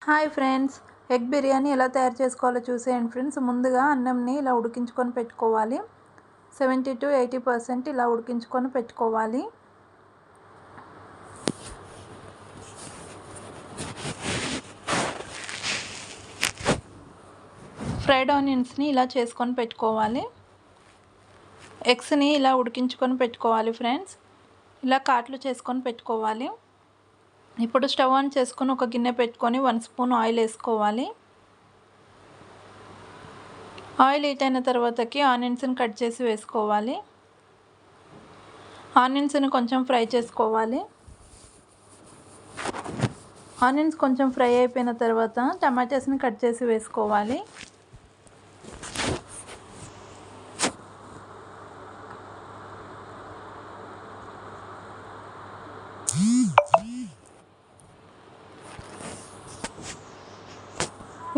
Hi friends, egg biryani ఎలా తయారు చేసుకోవాలో చూసేయండి ఫ్రెండ్స్. ముందుగా అన్నంని ఇలా ఉడికించుకొని పెట్టుకోవాలి. 70 to 80% ఇలా ఉడికించుకొని పెట్టుకోవాలి. ఫ్రైడ్ ఆనియన్స్ని ఇలా చేసుకొని పెట్టుకోవాలి. ఎగ్స్ని ఇలా ఉడికించుకొని పెట్టుకోవాలి ఫ్రెండ్స్. ఇలా కాట్లు చేసుకొని పెట్టుకోవాలి. ఇప్పుడు స్టవ్ ఆన్ చేసుకొని ఒక గిన్నె పెట్టుకొని 1 స్పూన్ ఆయిల్ వేసుకోవాలి. ఆయిల్ హీట్ అయిన తర్వాతకి ఆనియన్స్ని కట్ చేసి వేసుకోవాలి. ఆనియన్స్ని కొంచెం ఫ్రై చేసుకోవాలి. ఆనియన్స్ కొంచెం ఫ్రై అయిపోయిన తర్వాత టమాటాస్ని కట్ చేసి వేసుకోవాలి.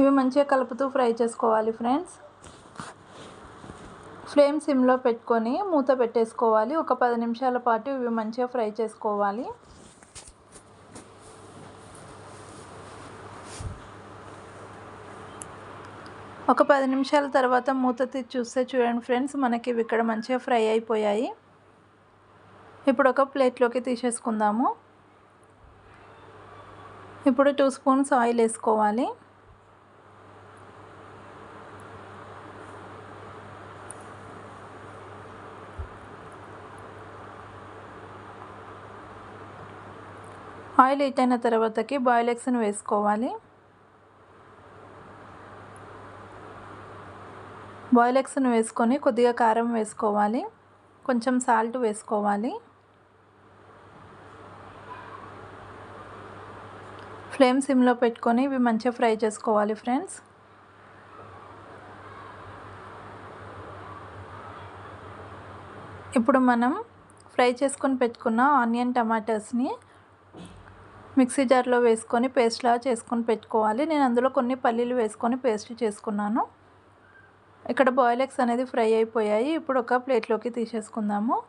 ఇవి మంచిగా కలుపుతూ ఫ్రై చేసుకోవాలి ఫ్రెండ్స్. ఫ్లేమ్ సిమ్లో పెట్టుకొని మూత పెట్టేసుకోవాలి. ఒక 10 నిమిషాల పాటు ఇవి మంచిగా ఫ్రై చేసుకోవాలి. ఒక 10 నిమిషాల తర్వాత మూత తీసి చూస్తే చూడండి ఫ్రెండ్స్, మనకి ఇవి ఇక్కడ మంచిగా ఫ్రై అయిపోయాయి. ఇప్పుడు ఒక ప్లేట్లోకి తీసేసుకుందాము. ఇప్పుడు 2 స్పూన్స్ ఆయిల్ వేసుకోవాలి. ఆయిల్ హీట్ అయిన తర్వాతకి బాయిల్ ఎగ్స్ని వేసుకోవాలి. బాయిల్ ఎగ్స్ని వేసుకొని కొద్దిగా కారం వేసుకోవాలి, కొంచెం సాల్ట్ వేసుకోవాలి. ఫ్లేమ్ సిమ్లో పెట్టుకొని ఇవి మంచిగా ఫ్రై చేసుకోవాలి ఫ్రెండ్స్. ఇప్పుడు మనం ఫ్రై చేసుకొని పెట్టుకున్న ఆనియన్ టమాటాస్ని మిక్సీ జార్లో వేసుకొని పేస్ట్లా చేసుకొని పెట్టుకోవాలి. నేను అందులో కొన్ని పల్లీలు వేసుకొని పేస్ట్ చేసుకున్నాను. ఇక్కడ బాయిల్ ఎగ్స్ అనేది ఫ్రై అయిపోయాయి. ఇప్పుడు ఒక ప్లేట్లోకి తీసేసుకుందాము.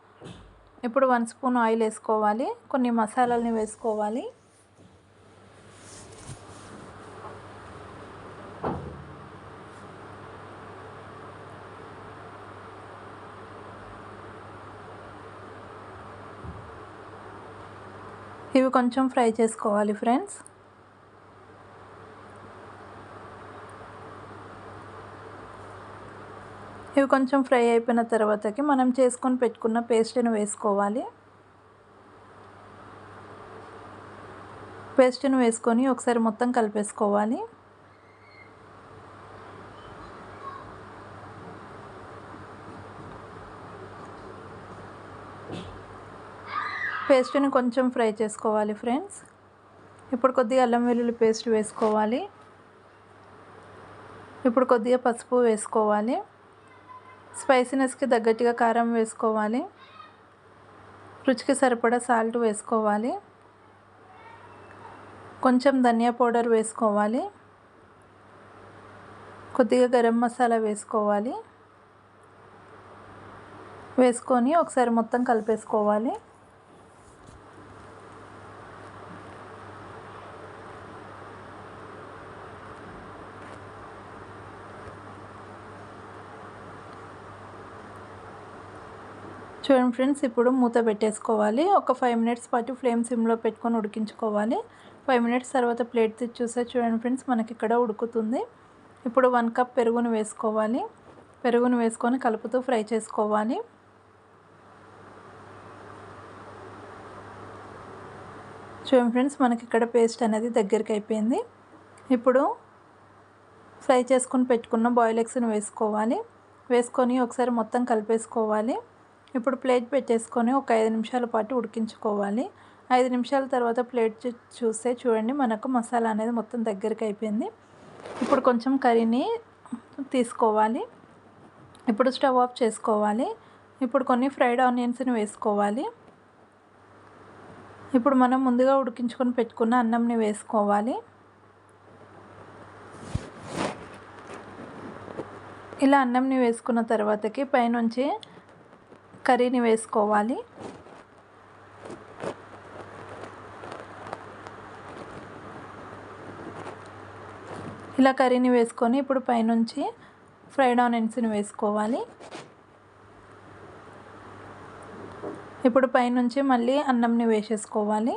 ఇప్పుడు 1 స్పూన్ ఆయిల్ వేసుకోవాలి, కొన్ని మసాలాలని వేసుకోవాలి. ఇవి కొంచెం ఫ్రై చేసుకోవాలి ఫ్రెండ్స్. ఇవి కొంచెం ఫ్రై అయిపోయిన తర్వాతకి మనం చేసుకొని పెట్టుకున్న పేస్ట్ని వేసుకోవాలి. పేస్ట్ని వేసుకొని ఒకసారి మొత్తం కలిపేసుకోవాలి. పేస్ట్ని కొంచెం ఫ్రై చేసుకోవాలి ఫ్రెండ్స్. ఇప్పుడు కొద్దిగా అల్లం వెల్లుల్లి పేస్ట్ వేసుకోవాలి. ఇప్పుడు కొద్దిగా పసుపు వేసుకోవాలి. స్పైసీనెస్కి తగ్గట్టుగా కారం వేసుకోవాలి. రుచికి సరిపడా సాల్ట్ వేసుకోవాలి. కొంచెం ధనియా పౌడర్ వేసుకోవాలి. కొద్దిగా గరం మసాలా వేసుకోవాలి. వేసుకొని ఒకసారి మొత్తం కలిపేసుకోవాలి. చూడండి ఫ్రెండ్స్, ఇప్పుడు మూత పెట్టేసుకోవాలి. ఒక 5 మినిట్స్ పాటు ఫ్లేమ్ సిమ్లో పెట్టుకొని ఉడికించుకోవాలి. 5 మినిట్స్ తర్వాత ప్లేట్ తీసి చూస్తే చూడండి ఫ్రెండ్స్, మనకి ఇక్కడ ఉడుకుతుంది. ఇప్పుడు 1 కప్ పెరుగును వేసుకోవాలి. పెరుగును వేసుకొని కలుపుతూ ఫ్రై చేసుకోవాలి. చూడండి ఫ్రెండ్స్, మనకి ఇక్కడ పేస్ట్ అనేది దగ్గరికి అయిపోయింది. ఇప్పుడు ఫ్రై చేసుకొని పెట్టుకున్న బాయిల్ ఎగ్స్ని వేసుకోవాలి. వేసుకొని ఒకసారి మొత్తం కలిపేసుకోవాలి. ఇప్పుడు ప్లేట్ పెట్టేసుకొని ఒక 5 నిమిషాల పాటు ఉడికించుకోవాలి. 5 నిమిషాల తర్వాత ప్లేట్ చూస్తే చూడండి, మనకు మసాలా అనేది మొత్తం దగ్గరికి అయిపోయింది. ఇప్పుడు కొంచెం కర్రీని తీసుకోవాలి. ఇప్పుడు స్టవ్ ఆఫ్ చేసుకోవాలి. ఇప్పుడు కొన్ని ఫ్రైడ్ ఆనియన్స్ని వేసుకోవాలి. ఇప్పుడు మనం ముందుగా ఉడికించుకొని పెట్టుకున్న అన్నంని వేసుకోవాలి. ఇలా అన్నంని వేసుకున్న తర్వాతకి పైనుంచి కర్రీని వేసుకోవాలి. ఇలా కర్రీని వేసుకొని ఇప్పుడు పైనుంచి ఫ్రైడ్ ఆనియన్స్ని వేసుకోవాలి. ఇప్పుడు పైనుంచి మళ్ళీ అన్నంని వేసేసుకోవాలి.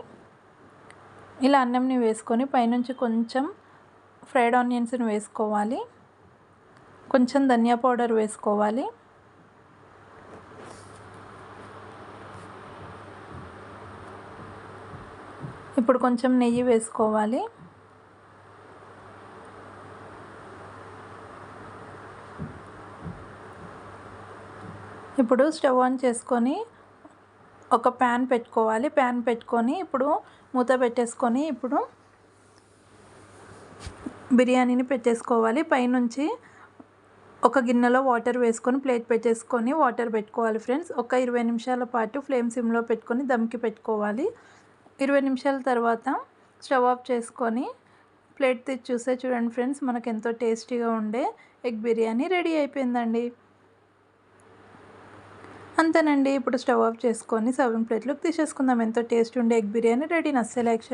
ఇలా అన్నంని వేసుకొని పైనుంచి కొంచెం ఫ్రైడ్ ఆనియన్స్ని వేసుకోవాలి. కొంచెం ధనియా పౌడర్ వేసుకోవాలి. ఇప్పుడు కొంచెం నెయ్యి వేసుకోవాలి. ఇప్పుడు స్టవ్ ఆన్ చేసుకొని ఒక ప్యాన్ పెట్టుకోవాలి. ప్యాన్ పెట్టుకొని ఇప్పుడు మూత పెట్టేసుకొని ఇప్పుడు బిర్యానీని పెట్టేసుకోవాలి. పైనుంచి ఒక గిన్నెలో వాటర్ వేసుకొని ప్లేట్ పెట్టేసుకొని వాటర్ పెట్టుకోవాలి ఫ్రెండ్స్. ఒక 20 నిమిషాల పాటు ఫ్లేమ్ సిమ్లో పెట్టుకొని దమ్కి పెట్టుకోవాలి. 20 నిమిషాల తర్వాత స్టవ్ ఆఫ్ చేసుకొని ప్లేట్ తీసి చూడండి ఫ్రెండ్స్, మనకు ఎంతో టేస్టీగా ఉండే ఎగ్ బిర్యానీ రెడీ అయిపోయిందండి. అంతేనండి. ఇప్పుడు స్టవ్ ఆఫ్ చేసుకొని సర్వింగ్ ప్లేట్లోకి తీసేసుకుందాం. ఎంతో టేస్ట్ ఉండే ఎగ్ బిర్యానీ రెడీ. నచ్చే లైక్